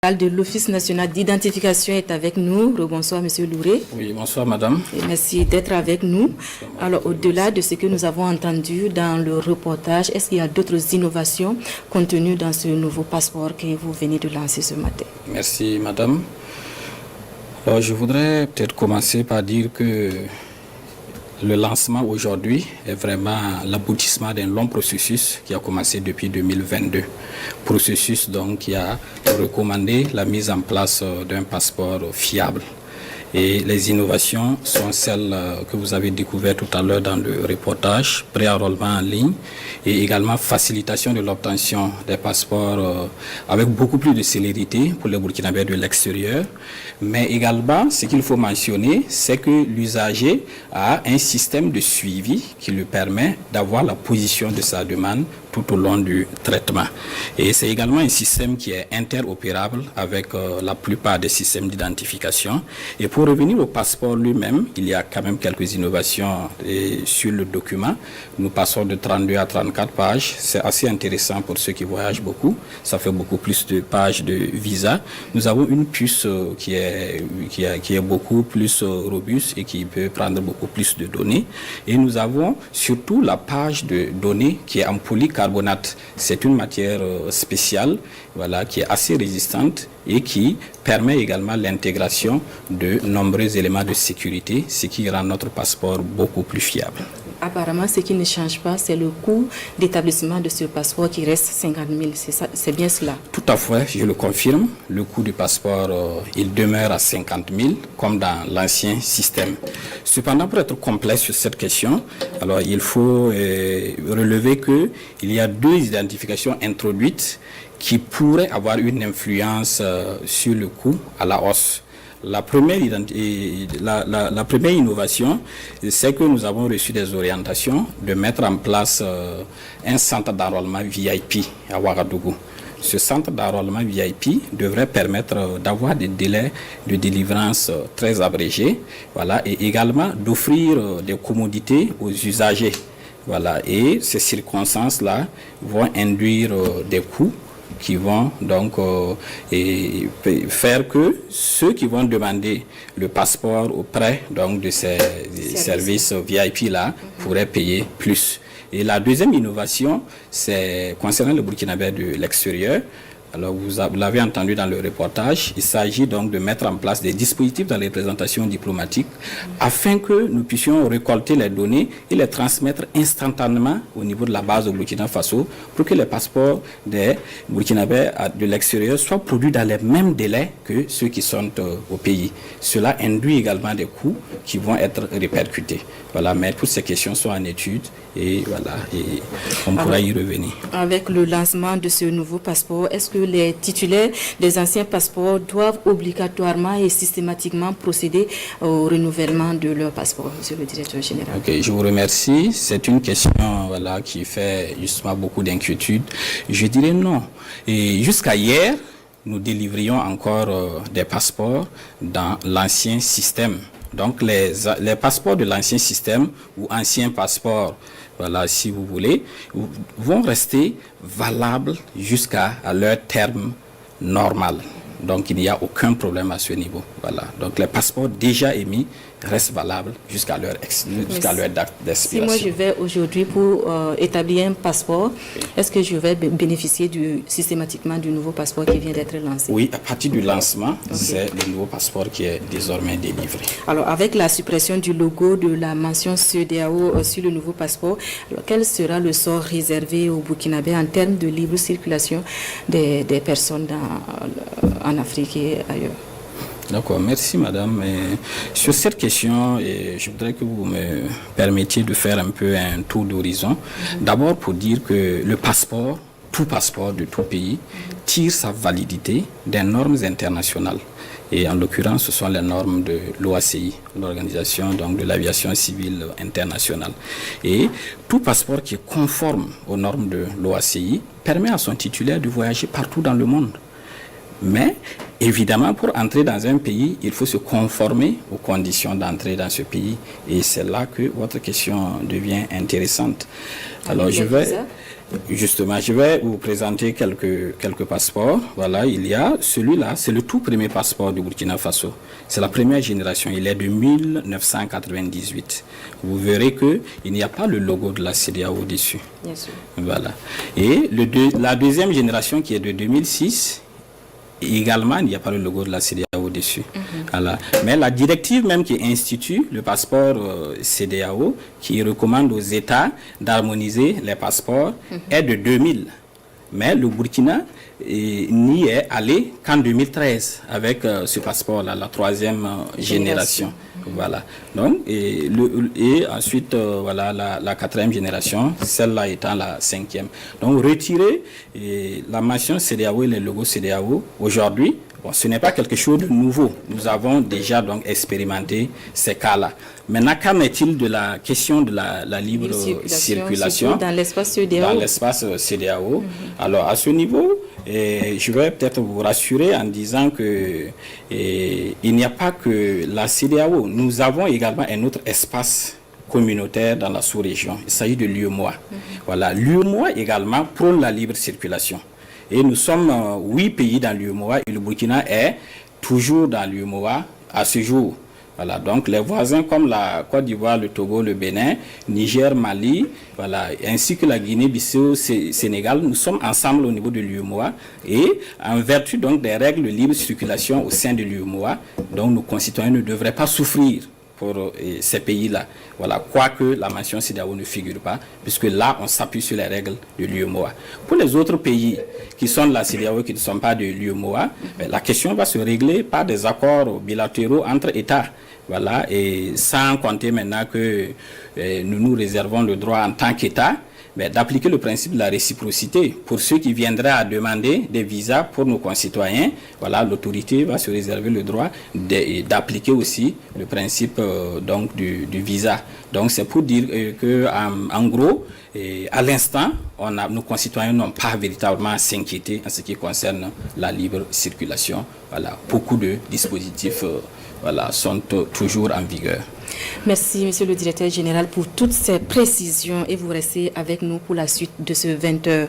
De l'Office national d'identification est avec nous. Bonsoir, Monsieur Louré. Oui, bonsoir, madame. Et merci d'être avec nous. Alors, au-delà de ce que nous avons entendu dans le reportage, est-ce qu'il y a d'autres innovations contenues dans ce nouveau passeport que vous venez de lancer ce matin? Merci, madame. Alors, je voudrais peut-être commencer par dire que le lancement aujourd'hui est vraiment l'aboutissement d'un long processus qui a commencé depuis 2022. Processus donc qui a recommandé la mise en place d'un passeport fiable. Et les innovations sont celles que vous avez découvertes tout à l'heure dans le reportage, pré-enrôlement en ligne et également facilitation de l'obtention des passeports avec beaucoup plus de célérité pour les Burkinabés de l'extérieur. Mais également, ce qu'il faut mentionner, c'est que l'usager a un système de suivi qui lui permet d'avoir la position de sa demande tout au long du traitement. Et c'est également un système qui est interopérable avec la plupart des systèmes d'identification. Et pour revenir au passeport lui-même, il y a quand même quelques innovations sur le document. Nous passons de 32 à 34 pages. C'est assez intéressant pour ceux qui voyagent beaucoup. Ça fait beaucoup plus de pages de visa. Nous avons une puce qui est beaucoup plus robuste et qui peut prendre beaucoup plus de données. Et nous avons surtout la page de données qui est en polycarbonate. C'est une matière spéciale, voilà, qui est assez résistante et qui permet également l'intégration de nombreux éléments de sécurité, ce qui rend notre passeport beaucoup plus fiable. Apparemment, ce qui ne change pas, c'est le coût d'établissement de ce passeport qui reste 50 000. C'est bien cela? Tout à fait, je le confirme. Le coût du passeport, il demeure à 50 000, comme dans l'ancien système. Cependant, pour être complet sur cette question, alors il faut relever qu'il y a deux identifications introduites qui pourraient avoir une influence sur le coût à la hausse. La première innovation, c'est que nous avons reçu des orientations de mettre en place un centre d'enrôlement VIP à Ouagadougou. Ce centre d'enrôlement VIP devrait permettre d'avoir des délais de délivrance très abrégés, voilà, et également d'offrir des commodités aux usagers. Voilà, et ces circonstances-là vont induire des coûts qui vont donc faire que ceux qui vont demander le passeport auprès donc de ces services VIP là pourraient payer plus. Et la deuxième innovation, c'est concernant le Burkinabé de l'extérieur. Alors, vous l'avez entendu dans le reportage, il s'agit donc de mettre en place des dispositifs dans les représentations diplomatiques afin que nous puissions récolter les données et les transmettre instantanément au niveau de la base au Burkina Faso pour que les passeports des Burkinabés de l'extérieur soient produits dans les mêmes délais que ceux qui sont au pays. Cela induit également des coûts qui vont être répercutés. Voilà, mais toutes ces questions sont en étude et voilà, et on pourra y revenir. Avec le lancement de ce nouveau passeport, est-ce que les titulaires des anciens passeports doivent obligatoirement et systématiquement procéder au renouvellement de leur passeport, monsieur le directeur général? Ok, je vous remercie. C'est une question voilà, qui fait justement beaucoup d'inquiétude. Je dirais non. Et jusqu'à hier, nous délivrions encore des passeports dans l'ancien système. Donc les passeports de l'ancien système ou anciens passeports, voilà, si vous voulez, vont rester valables jusqu'à leur terme normal. Donc il n'y a aucun problème à ce niveau. Voilà. Donc les passeports déjà émis restent valables jusqu'à leur date d'expiration. Si moi je vais aujourd'hui pour établir un passeport, est-ce que je vais bénéficier systématiquement du nouveau passeport qui vient d'être lancé? Oui, à partir du lancement, c'est le nouveau passeport qui est désormais délivré. Alors avec la suppression du logo de la mention CEDEAO sur le nouveau passeport, alors, quel sera le sort réservé aux Burkinabés en termes de libre circulation des personnes en Afrique et ailleurs? D'accord, merci madame. Sur cette question, je voudrais que vous me permettiez de faire un peu un tour d'horizon. D'abord pour dire que le passeport, tout passeport de tout pays, tire sa validité des normes internationales. Et en l'occurrence, ce sont les normes de l'OACI, l'Organisation donc, de l'aviation civile internationale. Et tout passeport qui est conforme aux normes de l'OACI permet à son titulaire de voyager partout dans le monde. Mais évidemment, pour entrer dans un pays, il faut se conformer aux conditions d'entrée dans ce pays. Et c'est là que votre question devient intéressante. Alors, Justement, je vais vous présenter quelques passeports. Voilà, il y a celui-là, c'est le tout premier passeport du Burkina Faso. C'est la première génération, il est de 1998. Vous verrez qu'il n'y a pas le logo de la CEDEAO dessus. Bien sûr. Voilà. Et la deuxième génération qui est de 2006, également, il n'y a pas le logo de la CEDEAO dessus. Voilà. Mais la directive même qui institue le passeport CEDEAO, qui recommande aux États d'harmoniser les passeports, est de 2000. Mais le Burkina n'y est allé qu'en 2013 avec ce passeport-là, la troisième génération. Voilà. Donc, et ensuite, voilà, la quatrième génération, celle-là étant la cinquième. Donc, retirer la mention CEDEAO et le logo CEDEAO aujourd'hui, bon, ce n'est pas quelque chose de nouveau. Nous avons déjà donc expérimenté ces cas-là. Maintenant, qu'en est-il de la question de la libre circulation dans l'espace CEDEAO? Dans l'espace CEDEAO. Alors, à ce niveau, je vais peut-être vous rassurer en disant que il n'y a pas que la CEDEAO. Nous avons également un autre espace communautaire dans la sous-région. Il s'agit de l'UEMOA. Voilà, l'UEMOA également prône la libre circulation. Et nous sommes 8 pays dans l'UEMOA et le Burkina est toujours dans l'UEMOA à ce jour. Voilà, donc les voisins comme la Côte d'Ivoire, le Togo, le Bénin, Niger, Mali, voilà, ainsi que la Guinée-Bissau, Sénégal, nous sommes ensemble au niveau de l'UEMOA et en vertu donc des règles de libre circulation au sein de l'UEMOA, donc nos concitoyens ne devraient pas souffrir pour ces pays-là. Voilà, quoique la mention CEDEAO ne figure pas, puisque là, on s'appuie sur les règles de l'UEMOA. Pour les autres pays qui sont de la CEDEAO et qui ne sont pas de l'UEMOA, la question va se régler par des accords bilatéraux entre États. Voilà, et sans compter maintenant que nous nous réservons le droit en tant qu'État d'appliquer le principe de la réciprocité. Pour ceux qui viendraient à demander des visas pour nos concitoyens, voilà, l'autorité va se réserver le droit d'appliquer aussi le principe donc du visa. Donc c'est pour dire que en gros, à l'instant, nos concitoyens n'ont pas véritablement à s'inquiéter en ce qui concerne la libre circulation. Voilà, beaucoup de dispositifs voilà, sont toujours en vigueur. Merci, monsieur le directeur général, pour toutes ces précisions et vous restez avec nous pour la suite de ce 20h.